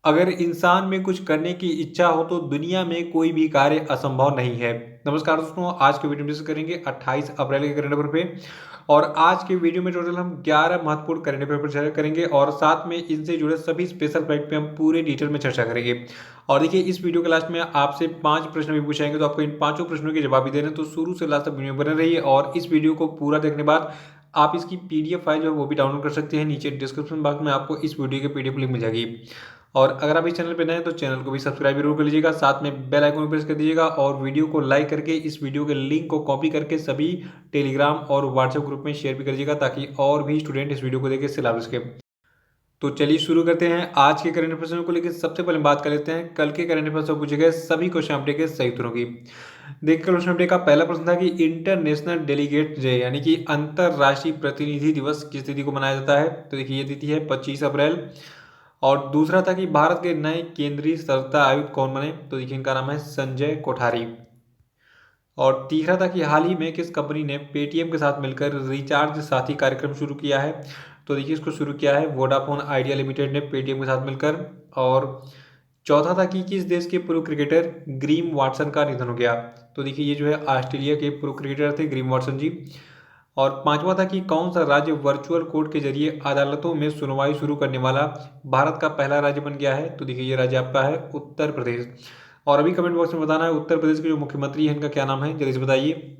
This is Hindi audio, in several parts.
अगर इंसान में कुछ करने की इच्छा हो तो दुनिया में कोई भी कार्य असंभव नहीं है। नमस्कार दोस्तों, आज के वीडियो में डिस्कस करेंगे 28 अप्रैल के करंट अफेयर पे। और आज के वीडियो में टोटल हम 11 महत्वपूर्ण करंट अफेयर पर चर्चा करेंगे और साथ में इनसे जुड़े सभी स्पेशल फैक्ट पे हम पूरे डिटेल में चर्चा करेंगे। और देखिए, इस वीडियो के लास्ट में आपसे 5 प्रश्न भी पूछाएंगे, तो आपको इन पांचों प्रश्नों के जवाब भी देने हैं। तो शुरू से लास्ट तक वीडियो में बने रहिए और इस वीडियो को पूरा देखने के बाद आप इसकी पीडीएफ फाइल जो है वो भी डाउनलोड कर सकते हैं। नीचे डिस्क्रिप्शन बॉक्स में आपको इस वीडियो की पीडीएफ लिंक मिल जाएगी। और अगर आप इस चैनल पर नए हैं तो चैनल को भी सब्सक्राइब जरूर कर लीजिएगा, साथ में बेल आइकन प्रेस कर दीजिएगा और वीडियो को लाइक करके इस वीडियो के लिंक को कॉपी करके सभी टेलीग्राम और व्हाट्सएप ग्रुप में शेयर भी कर दीजिएगा, ताकि और भी स्टूडेंट इस वीडियो को देख के इससे लाभ सके। तो चलिए शुरू करते हैं आज के करंट अफेयर्स को लेकर। सबसे पहले बात कर लेते हैं कल के करंट अफेयर्स में पूछे गए सभी क्वेश्चन अपडेट के सही उत्तरों की। देखिए, क्वेश्चन अपडेट का पहला प्रश्न था कि इंटरनेशनल डेलीगेट डे यानी कि अंतरराष्ट्रीय प्रतिनिधि दिवस किस तिथि को मनाया जाता है। तो देखिए, ये तिथि है 25 अप्रैल। और दूसरा था कि भारत के नए केंद्रीय सतर्कता आयुक्त कौन बने। तो देखिए, इनका नाम है संजय कोठारी। और तीसरा था कि हाल ही में किस कंपनी ने पेटीएम के साथ मिलकर रिचार्ज साथी कार्यक्रम शुरू किया है। तो देखिए, इसको शुरू किया है वोडाफोन आइडिया लिमिटेड ने पेटीएम के साथ मिलकर। और चौथा था कि किस देश के पूर्व क्रिकेटर ग्रीम वाटसन का निधन हो गया। तो देखिए, ये जो है ऑस्ट्रेलिया के पूर्व क्रिकेटर थे ग्रीम वाटसन जी। और पांचवा था कि कौन सा राज्य वर्चुअल कोर्ट के जरिए अदालतों में सुनवाई शुरू करने वाला भारत का पहला राज्य बन गया है। तो देखिए, ये राज्य आपका है उत्तर प्रदेश। और अभी कमेंट बॉक्स में बताना है उत्तर प्रदेश के जो मुख्यमंत्री हैं इनका क्या नाम है, जल्दी से बताइए।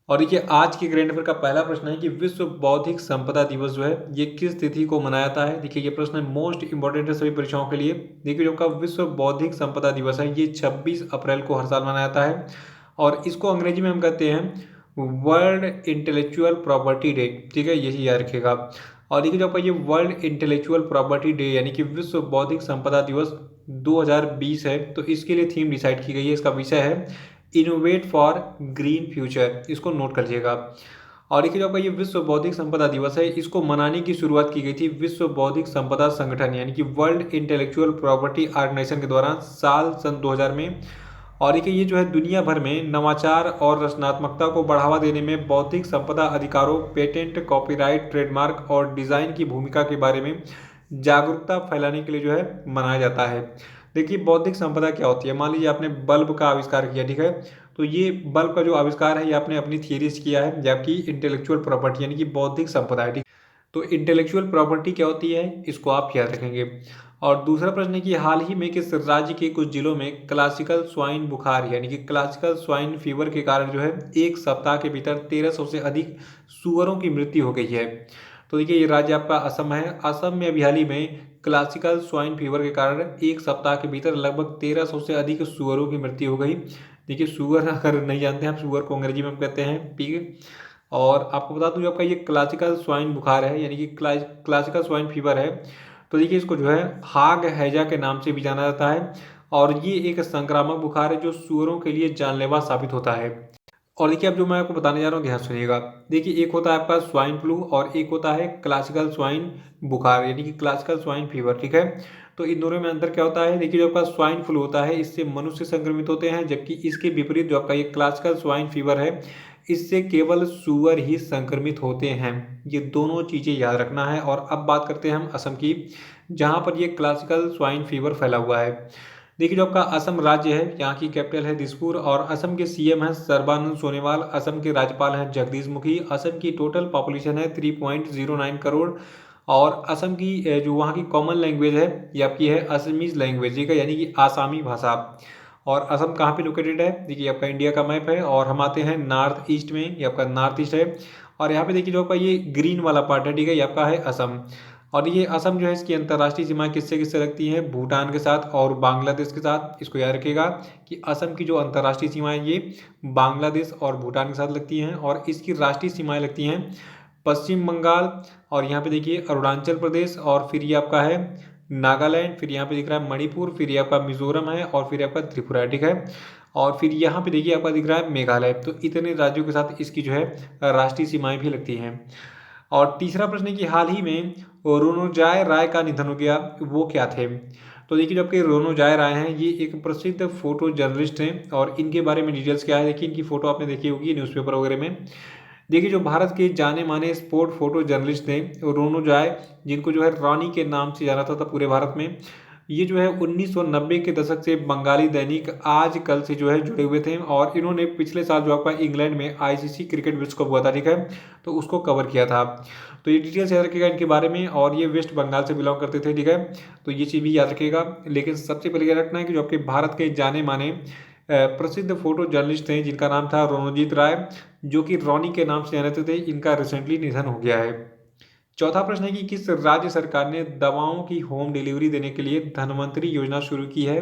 और देखिए, आज के करंट अफेयर का पहला प्रश्न है कि विश्व बौद्धिक संपदा दिवस जो है ये किस तिथि को मनाया जाता है। देखिए, ये प्रश्न है मोस्ट इंपॉर्टेंट है सभी परीक्षाओं के लिए। देखिए, जो का विश्व बौद्धिक संपदा दिवस है ये 26 अप्रैल को हर साल मनाया जाता है। और इसको अंग्रेजी में हम कहते हैं वर्ल्ड इंटेलेक्चुअल प्रॉपर्टी डे। ठीक है, यही याद रखिएगा। और देखिए, जो आपका ये वर्ल्ड इंटेलेक्चुअल प्रॉपर्टी डे यानी कि विश्व बौद्धिक संपदा दिवस 2020 है, तो इसके लिए थीम डिसाइड की गई है। इसका विषय है इनोवेट फॉर ग्रीन फ्यूचर। इसको नोट कर लीजिएगा। और देखिए, जो आपका ये विश्व बौद्धिक संपदा दिवस है इसको मनाने की शुरुआत की गई थी विश्व बौद्धिक संपदा संगठन यानी कि वर्ल्ड इंटेलेक्चुअल प्रॉपर्टी ऑर्गेनाइजेशन के द्वारा सन 2000 में। और देखिए, ये जो है दुनिया भर में नवाचार और रचनात्मकता को बढ़ावा देने में बौद्धिक संपदा अधिकारों, पेटेंट, कॉपीराइट, ट्रेडमार्क और डिजाइन की भूमिका के बारे में जागरूकता फैलाने के लिए जो है मनाया जाता है। देखिए, बौद्धिक संपदा क्या होती है। मान लीजिए आपने बल्ब का आविष्कार किया, ठीक है, तो ये बल्ब का जो आविष्कार है ये आपने अपनी थियरी से किया है, जबकि इंटेलेक्चुअल प्रॉपर्टी यानी कि बौद्धिक संपदा है। ठीक, तो इंटेलेक्चुअल प्रॉपर्टी क्या होती है इसको आप याद रखेंगे। और दूसरा प्रश्न है कि हाल ही में किस राज्य के कुछ जिलों में क्लासिकल स्वाइन बुखार यानी कि क्लासिकल स्वाइन फीवर के कारण जो है एक सप्ताह के भीतर 1300 से अधिक सुअरों की मृत्यु हो गई है। तो देखिए, ये राज्य आपका असम है। असम में अभी हाल ही में क्लासिकल स्वाइन फीवर के कारण एक सप्ताह के भीतर लगभग 1300 से अधिक सुअरों की मृत्यु हो गई। देखिए, सुअर अगर नहीं जानते हैं आप, सुअर को अंग्रेजी में हम कहते हैं पिग। और आपको बता दूं जो आपका ये क्लासिकल स्वाइन बुखार है यानी कि क्लासिकल स्वाइन फीवर है, तो देखिए इसको जो है हाग हैजा के नाम से भी जाना जाता है। और ये एक संक्रामक बुखार है जो सुअरों के लिए जानलेवा साबित होता है। और देखिए, अब जो मैं आपको बताने जा रहा हूँ ध्यान सुनिएगा। देखिए, एक होता है आपका स्वाइन फ्लू और एक होता है क्लासिकल स्वाइन बुखार यानी कि क्लासिकल स्वाइन फीवर। ठीक है, तो इन दोनों में अंतर क्या होता है। देखिए, जो आपका स्वाइन फ्लू होता है इससे मनुष्य संक्रमित होते हैं, जबकि इसके विपरीत जो आपका ये क्लासिकल स्वाइन फीवर है इससे केवल सुअर ही संक्रमित होते हैं। ये दोनों चीज़ें याद रखना है। और अब बात करते हैं हम असम की, जहाँ पर ये क्लासिकल स्वाइन फीवर फैला हुआ है। देखिए, जो आपका असम राज्य है यहाँ की कैपिटल है दिसपुर और असम के सीएम हैं सर्बानंद सोनोवाल। असम के राज्यपाल हैं जगदीश मुखी। असम की टोटल पॉपुलेशन है 3.09 करोड़। और असम की जो वहाँ की कॉमन लैंग्वेज है ये आपकी है असमीज लैंग्वेज, ठीक है, यानी कि आसामी भाषा। और असम कहाँ पे लोकेटेड है, देखिए आपका इंडिया का मैप है और हम आते हैं नॉर्थ ईस्ट में, ये आपका नॉर्थ ईस्ट है। और यहाँ पे देखिए जो आपका ये ग्रीन वाला पार्ट है, ठीक है, ये आपका है असम। और ये असम जो है इसकी अंतर्राष्ट्रीय सीमाएं किससे किससे लगती हैं, भूटान के साथ और बांग्लादेश के साथ। इसको याद रखिएगा कि असम की जो अंतर्राष्ट्रीय सीमाएं ये बांग्लादेश और भूटान के साथ लगती हैं। और इसकी राष्ट्रीय सीमाएं लगती हैं पश्चिम बंगाल, और यहाँ पे देखिए अरुणाचल प्रदेश, और फिर ये आपका है नागालैंड, फिर यहाँ पे दिख रहा है मणिपुर, फिर ये आपका मिजोरम है और फिर आपका त्रिपुरा है। ठीक है, और फिर यहाँ पे देखिए आपका दिख रहा है मेघालय। तो इतने राज्यों के साथ इसकी जो है राष्ट्रीय सीमाएं भी लगती हैं। और तीसरा प्रश्न है कि हाल ही में रोनोजाय राय का निधन हो गया, वो क्या थे। तो देखिए, जो आपके रोनोजाय राय हैं ये एक प्रसिद्ध फोटो जर्नलिस्ट हैं। और इनके बारे में डिटेल्स क्या है, देखिए इनकी फोटो आपने देखी होगी न्यूज़पेपर वगैरह में। देखिए जो भारत के जाने माने स्पोर्ट फोटो जर्नलिस्ट थे रोनोजॉय, जिनको जो है रॉनी के नाम से जाना था पूरे भारत में, ये जो है 1990 के दशक से बंगाली दैनिक आज कल से जो है जुड़े हुए थे और इन्होंने पिछले साल जो आपका इंग्लैंड में आईसीसी क्रिकेट विश्व कप हुआ था, ठीक है, तो उसको कवर किया था। तो ये डिटेल्स याद रखिएगा इनके बारे में, और ये वेस्ट बंगाल से बिलोंग करते थे, ठीक है, तो ये चीज़ भी याद रखिएगा। लेकिन सबसे पहले याद रखना है कि जो आपके भारत के जाने माने प्रसिद्ध फोटो जर्नलिस्ट थे जिनका नाम था रोनोजीत राय, जो कि रॉनी के नाम से जाने थे, इनका रिसेंटली निधन हो गया है। चौथा प्रश्न है कि किस राज्य सरकार ने दवाओं की होम डिलीवरी देने के लिए धन्वंतरी योजना शुरू की है?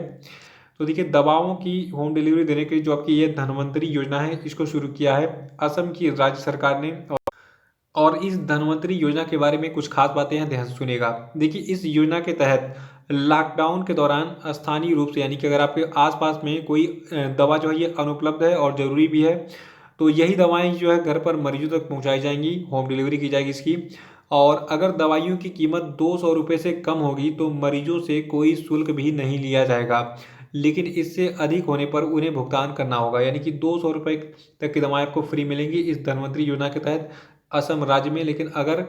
तो देखिए दवाओं की होम डिलीवरी देने के लिए जो आपकी ये धन्वंतरी योजना है, इसको शुरू किया है असम की राज्य सरकार ने। और इस धन्वंतरी योजना के बारे में कुछ खास बातें हैं, ध्यान से सुनिएगा। देखिए इस योजना के तहत लॉकडाउन के दौरान स्थानीय रूप से, यानी कि अगर आपके आसपास में कोई दवा जो है ये अनुपलब्ध है और ज़रूरी भी है, तो यही दवाएं जो है घर पर मरीजों तक पहुंचाई जाएंगी, होम डिलीवरी की जाएगी इसकी। और अगर दवाइयों की कीमत 200 रुपये से कम होगी तो मरीजों से कोई शुल्क भी नहीं लिया जाएगा, लेकिन इससे अधिक होने पर उन्हें भुगतान करना होगा, यानी कि 200 रुपये तक की दवाएं आपको फ्री मिलेंगी इस धन्वंतरी योजना के तहत असम राज्य में। लेकिन अगर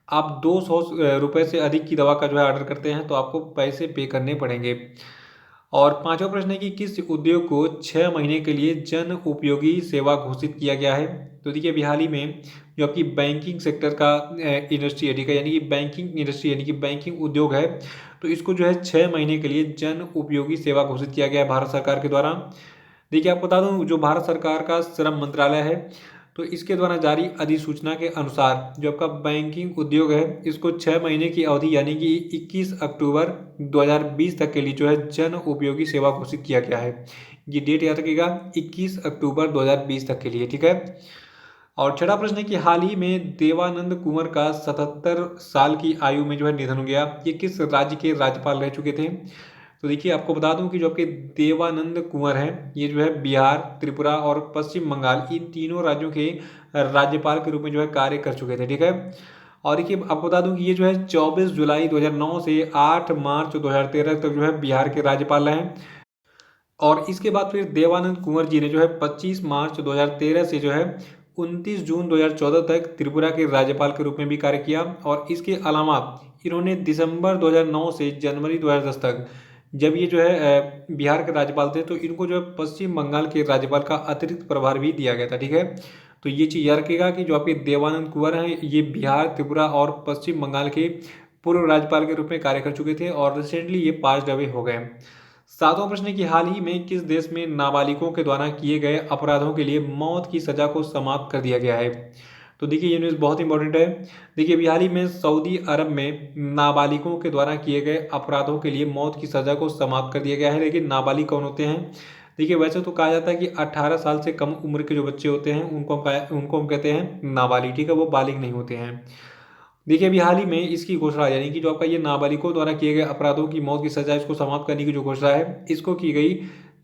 आप 200 रुपये से अधिक की दवा का जो है ऑर्डर करते हैं तो आपको पैसे पे करने पड़ेंगे। और पांचवा प्रश्न है कि किस उद्योग को 6 महीने के लिए जन उपयोगी सेवा घोषित किया गया है? तो देखिए अभी हाल ही में जो आपकी बैंकिंग सेक्टर का इंडस्ट्री है, ठीक है, यानी कि बैंकिंग इंडस्ट्री यानी कि बैंकिंग उद्योग है, तो इसको जो है 6 महीने के लिए जन उपयोगी सेवा घोषित किया गया है भारत सरकार के द्वारा। देखिए आपको बता दूं जो भारत सरकार का श्रम मंत्रालय है, तो इसके द्वारा जारी अधिसूचना के अनुसार जो आपका बैंकिंग उद्योग है इसको 6 महीने की अवधि यानी कि 21 अक्टूबर 2020 तक के लिए जो है जन उपयोगी सेवा घोषित किया गया है। ये डेट याद रखिएगा 21 अक्टूबर 2020 तक के लिए, ठीक है। और छठा प्रश्न है कि हाल ही में देवानंद कुंवर का 77 साल की आयु में जो है निधन हो गया, ये किस राज्य के राज्यपाल रह चुके थे? तो देखिए आपको बता दूं कि जो आपके देवानंद कुंवर हैं ये जो है बिहार, त्रिपुरा और पश्चिम बंगाल इन तीनों राज्यों के राज्यपाल के रूप में जो है कार्य कर चुके थे, ठीक है। और देखिए आपको बता दूं कि ये जो है 24 जुलाई 2009 से 8 मार्च 2013 तक जो है बिहार के राज्यपाल रहे। और इसके बाद फिर देवानंद कुंवर जी ने जो है 25 मार्च 2013 से जो है 29 जून 2014 तक त्रिपुरा के राज्यपाल के रूप में भी कार्य किया। और इसके अलावा इन्होंने दिसंबर 2009 से जनवरी 2010 तक, जब ये जो है बिहार के राज्यपाल थे, तो इनको जो है पश्चिम बंगाल के राज्यपाल का अतिरिक्त प्रभार भी दिया गया था, ठीक है। तो ये चीज़ याद रखिएगा कि जो आपके देवानंद कुंवर हैं ये बिहार, त्रिपुरा और पश्चिम बंगाल के पूर्व राज्यपाल के रूप में कार्य कर चुके थे और रिसेंटली ये पास अवे हो गए। सातवां प्रश्न है कि हाल ही में किस देश में नाबालिगों के द्वारा किए गए अपराधों के लिए मौत की सजा को समाप्त कर दिया गया है? तो देखिए ये न्यूज़ बहुत इंपॉर्टेंट है। देखिए अभी हाल ही में सऊदी अरब में नाबालिगों के द्वारा किए गए अपराधों के लिए मौत की सजा को समाप्त कर दिया गया है। लेकिन नाबालिग कौन होते हैं? देखिए वैसे तो कहा जाता है कि 18 साल से कम उम्र के जो बच्चे होते हैं उनको हम कहते हैं नाबालिग, ठीक है, वो बालिग नहीं होते हैं। देखिए अभी हाल ही में इसकी घोषणा, यानी कि जो आपका ये नाबालिगों द्वारा किए गए अपराधों की मौत की सजा इसको समाप्त करने की जो घोषणा है इसको की गई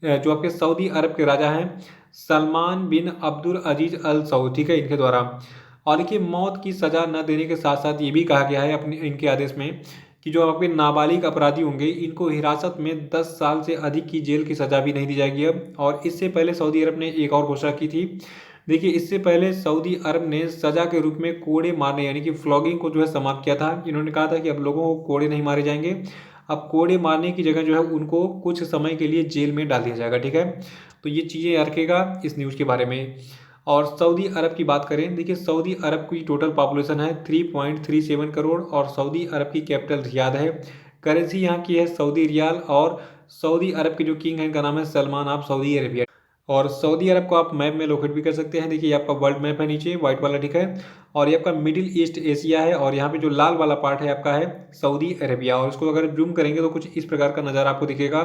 जो आपके सऊदी अरब के राजा हैं सलमान बिन अब्दुल अजीज अल सऊद, ठीक है, इनके द्वारा। और देखिए मौत की सजा न देने के साथ साथ ये भी कहा गया है अपने इनके आदेश में कि जो आपके नाबालिग अपराधी होंगे इनको हिरासत में 10 साल से अधिक की जेल की सजा भी नहीं दी जाएगी अब। और इससे पहले सऊदी अरब ने एक और घोषणा की थी। देखिए इससे पहले सऊदी अरब ने सजा के रूप में कोड़े मारने यानी कि फ्लॉगिंग को जो है समाप्त किया था। इन्होंने कहा था कि अब लोगों को कोड़े नहीं मारे जाएंगे, अब कोड़े मारने की जगह जो है उनको कुछ समय के लिए जेल में डाल दिया जाएगा, ठीक है। तो ये चीज़ें याद रखिएगा इस न्यूज़ के बारे में। और सऊदी अरब की बात करें, देखिए सऊदी अरब की टोटल पॉपुलेशन है 3.37 करोड़ और सऊदी अरब की कैपिटल रियाद है। करेंसी यहाँ की है सऊदी रियाल और सऊदी अरब के जो किंग हैं इनका नाम है सलमान ऑफ सऊदी अरेबिया। और सऊदी अरब को आप मैप में लोकेट भी कर सकते हैं। देखिए ये आपका वर्ल्ड मैप है नीचे व्हाइट वाला, ठीक है, और ये आपका मिडिल ईस्ट एशिया है और यहाँ पे जो लाल वाला पार्ट है आपका है सऊदी अरेबिया। और इसको अगर जूम करेंगे तो कुछ इस प्रकार का नज़ारा आपको दिखेगा।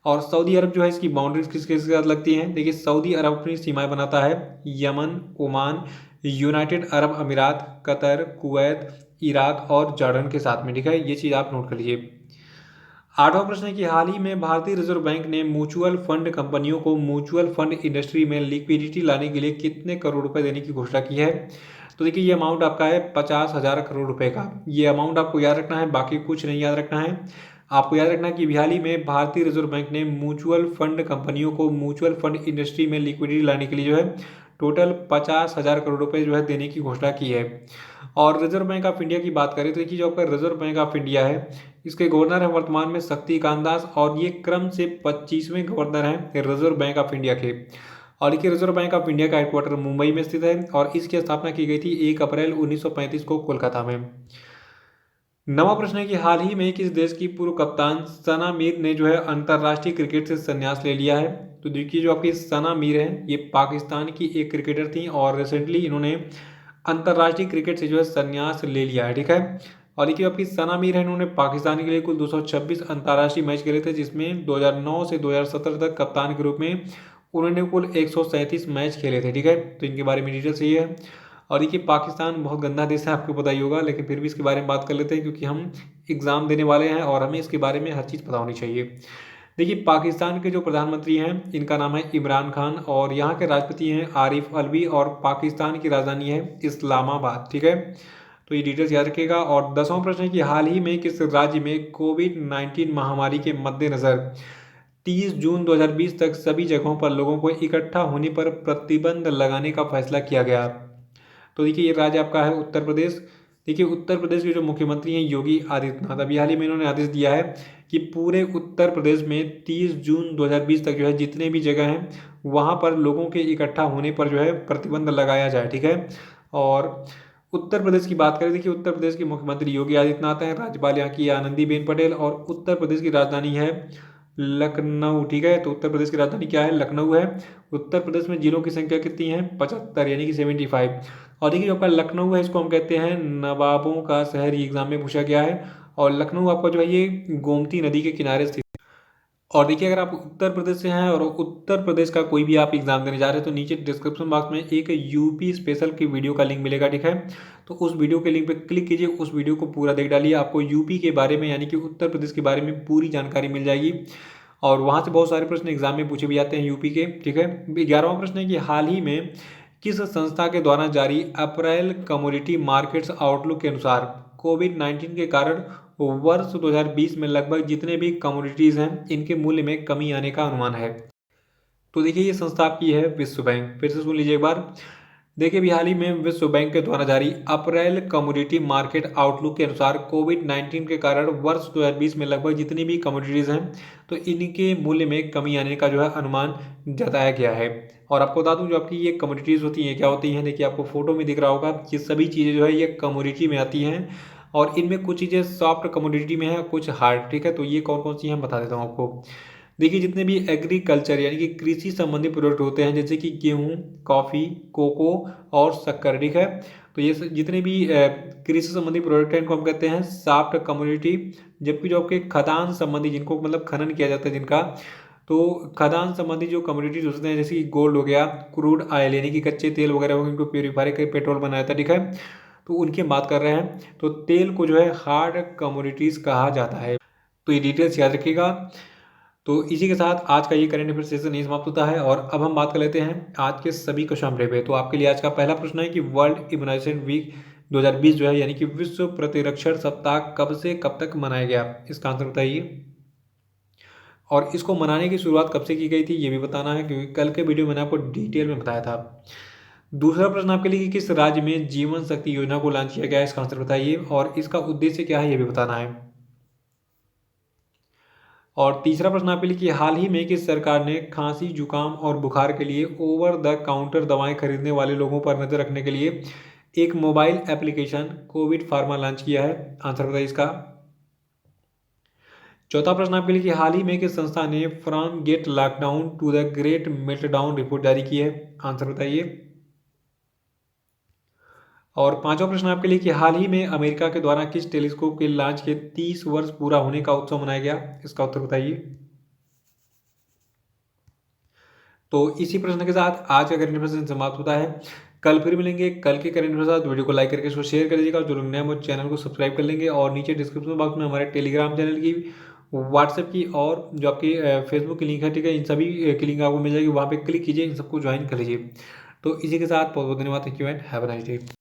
और सऊदी अरब जो है इसकी बाउंड्रीज किसके साथ लगती हैं? देखिए सऊदी अरब अपनी सीमाएं बनाता है यमन, ओमान, यूनाइटेड अरब अमीरात, कतर, कुवैत, इराक और जॉर्डन के साथ में, ठीक है, ये चीज़ आप नोट कर लीजिए। आठवां प्रश्न है कि हाल ही में भारतीय रिजर्व बैंक ने म्यूचुअल फंड कंपनियों को म्यूचुअल फंड इंडस्ट्री में लिक्विडिटी लाने के लिए कितने करोड़ रुपए देने की घोषणा की है? तो देखिए ये अमाउंट आपका है 50,000 करोड़ रुपए का। ये अमाउंट आपको याद रखना है, बाकी कुछ नहीं याद रखना है। आपको याद रखना है कि हाल ही में भारतीय रिजर्व बैंक ने म्यूचुअल फंड कंपनियों को म्यूचुअल फंड इंडस्ट्री में लिक्विडिटी लाने के लिए जो है टोटल 50,000 करोड़ रुपए जो है देने की घोषणा की है। और रिजर्व बैंक ऑफ इंडिया की बात करें तो देखिए जो आपका रिजर्व बैंक ऑफ इंडिया है, इसके गवर्नर है वर्तमान में शक्तिकांत दास, और ये क्रम से 25वें गवर्नर हैं रिजर्व बैंक ऑफ इंडिया के। और देखिए रिजर्व बैंक ऑफ इंडिया का हेडक्वार्टर मुंबई में स्थित है और इसकी स्थापना की गई थी 1 अप्रैल 1935 को कोलकाता में। नवा प्रश्न है कि हाल ही में किस देश की पूर्व कप्तान सना मीर ने जो है अंतर्राष्ट्रीय क्रिकेट से संन्यास ले लिया है। तो देखिए जो आपकी सना मीर है ये पाकिस्तान की एक क्रिकेटर थी और रिसेंटली इन्होंने अंतर्राष्ट्रीय क्रिकेट से जो है संन्यास ले लिया है, ठीक है। और देखिए आपकी सना मीर है, इन्होंने पाकिस्तान के लिए कुल 226 अंतर्राष्ट्रीय मैच खेले थे, जिसमें 2009 से 2017 तक कप्तान के रूप में उन्होंने कुल 137 मैच खेले थे, ठीक है। तो इनके बारे में डिटेल्स ये है। और देखिए पाकिस्तान बहुत गंदा देश है, आपको पता ही होगा, लेकिन फिर भी इसके बारे में बात कर लेते हैं क्योंकि हम एग्जाम देने वाले हैं और हमें इसके बारे में हर चीज़ पता होनी चाहिए। देखिए पाकिस्तान के जो प्रधानमंत्री हैं इनका नाम है इमरान खान और यहाँ के राष्ट्रपति हैं आरिफ अलवी और पाकिस्तान की राजधानी है इस्लामाबाद, ठीक है। तो ये डिटेल्स याद रखिएगा। और 10वां प्रश्न है कि हाल ही में किस राज्य में कोविड-19 महामारी के मद्देनजर 30 जून 2020 तक सभी जगहों पर लोगों को इकट्ठा होने पर प्रतिबंध लगाने का फैसला किया गया। तो देखिए ये राज्य आपका है उत्तर प्रदेश। देखिए उत्तर प्रदेश के जो मुख्यमंत्री हैं योगी आदित्यनाथ, अभी हाल ही में इन्होंने आदेश दिया है कि पूरे उत्तर प्रदेश में 30 जून 2020 तक जो है जितने भी जगह हैं वहाँ पर लोगों के इकट्ठा होने पर जो है प्रतिबंध लगाया जाए, ठीक है। और उत्तर प्रदेश की बात करें, देखिए उत्तर प्रदेश के मुख्यमंत्री योगी आदित्यनाथ हैं, राज्यपाल यहाँ की आनंदीबेन पटेल और उत्तर प्रदेश की राजधानी है लखनऊ, ठीक है। तो उत्तर प्रदेश की राजधानी क्या है, लखनऊ है। उत्तर प्रदेश में जिलों की संख्या कितनी है, 75 यानी कि 75। और देखिए जो आपका लखनऊ है इसको हम कहते हैं नवाबों का शहर, ये एग्जाम में पूछा गया है। और लखनऊ आपका जो है ये गोमती नदी के किनारे स्थित। और देखिए अगर आप उत्तर प्रदेश से हैं और उत्तर प्रदेश का कोई भी आप एग्जाम देने जा रहे हैं तो नीचे डिस्क्रिप्शन बॉक्स में एक यूपी स्पेशल की वीडियो का लिंक मिलेगा, ठीक है। तो उस वीडियो के लिंक पे क्लिक कीजिए, उस वीडियो को पूरा देख डालिए, आपको यूपी के बारे में यानी कि उत्तर प्रदेश के बारे में पूरी जानकारी मिल जाएगी। और वहाँ से बहुत सारे प्रश्न एग्जाम में पूछे भी जाते हैं यूपी के, ठीक है। 11वां प्रश्न है कि हाल ही में किस संस्था के द्वारा जारी अप्रैल कमोडिटी मार्केट्स आउटलुक के अनुसार कोविड-19 के कारण वर्ष 2020 में लगभग जितने भी कमोडिटीज़ हैं इनके मूल्य में कमी आने का अनुमान है। तो देखिए ये संस्था आपकी है विश्व बैंक, फिर से सुन लीजिए एक बार। देखिए अभी हाल ही में विश्व बैंक के द्वारा जारी अप्रैल कमोडिटी मार्केट आउटलुक के अनुसार कोविड-19 के कारण वर्ष 2020 में लगभग जितनी भी कमोडिटीज़ हैं तो इनके मूल्य में कमी आने का जो है अनुमान जताया गया है। और आपको बता दूं जो आपकी ये कमोडिटीज़ होती हैं क्या होती हैं, देखिए आपको फोटो में दिख रहा होगा, ये सभी चीज़ें जो है ये कमोडिटी में आती हैं और इनमें कुछ चीज़ें सॉफ्ट कमोडिटी में है, कुछ हार्ड, ठीक है। तो ये कौन कौन सी हैं बता देता हूँ आपको। देखिए जितने भी एग्रीकल्चर यानी कि कृषि संबंधी प्रोडक्ट होते हैं जैसे कि गेहूँ, कॉफ़ी, कोको और शक्कर, ठीक है। तो ये जितने भी कृषि संबंधी प्रोडक्ट हैं इनको हम कहते हैं सॉफ्ट कमोडिटी। जबकि जो आपके खदान संबंधी जिनको मतलब खनन किया जाता है जिनका, तो खदान संबंधी जो कमोडिटीज होते हैं जैसे कि गोल्ड हो गया, क्रूड ऑयल यानी कि कच्चे तेल वगैरह हो गए, इनको प्योरीफाई करके पेट्रोल बनाया जाता है, ठीक है। तो उनकी हम बात कर रहे हैं। तो तेल को जो है हार्ड कमोडिटीज कहा जाता है। तो ये डिटेल्स याद रखिएगा। तो इसी के साथ आज का ये करंट अफेयर सेशन नहीं समाप्त होता है और अब हम बात कर लेते हैं आज के सभी क्वेश्चन पे। तो आपके लिए आज का पहला प्रश्न है कि वर्ल्ड इम्यूनाइजेशन वीक 2020 जो है यानी कि विश्व प्रतिरक्षण सप्ताह कब से कब तक मनाया गया, इसका आंसर बताइए। और इसको मनाने की शुरुआत कब से की गई थी ये भी बताना है क्योंकि कल के वीडियो में मैंने आपको डिटेल में बताया था। दूसरा प्रश्न आपके लिए कि किस राज्य में जीवन शक्ति योजना को लॉन्च किया गया है, इसका आंसर बताइए और इसका उद्देश्य क्या है ये भी बताना है। और तीसरा प्रश्न आपके लिए कि हाल ही में किस सरकार ने खांसी, जुकाम और बुखार के लिए ओवर द काउंटर दवाएं खरीदने वाले लोगों पर नजर रखने के लिए एक mobile application Covid pharma launch किया है, आंसर बताइए इसका। चौथा प्रश्न आपके लिए कि हाल ही में किस संस्था ने from great lockdown to the great meltdown report जारी की है, आंसर बताइए। और पांचवा प्रश्न आपके लिए कि हाल ही में अमेरिका के द्वारा किस टेलीस्कोप के लॉन्च के 30 वर्ष पूरा होने का उत्सव मनाया गया, इसका उत्तर बताइए। तो इसी प्रश्न के साथ आज का करंट अफेयर समाप्त होता है। कल फिर मिलेंगे कल के करंट अफेयर साथ। वीडियो को लाइक करके इसको शेयर कर दीजिएगा, जो लोग नए हैं वो चैनल को सब्सक्राइब कर लेंगे और नीचे डिस्क्रिप्शन बॉक्स में हमारे टेलीग्राम चैनल की, व्हाट्सएप की और जो आपकी फेसबुक की लिंक है, ठीक है, इन सभी की लिंक आपको मिल जाएगी, वहाँ पे क्लिक कीजिए, इन सबको ज्वाइन कर लीजिए। तो इसी के साथ बहुत बहुत धन्यवाद, thank you and have a nice day.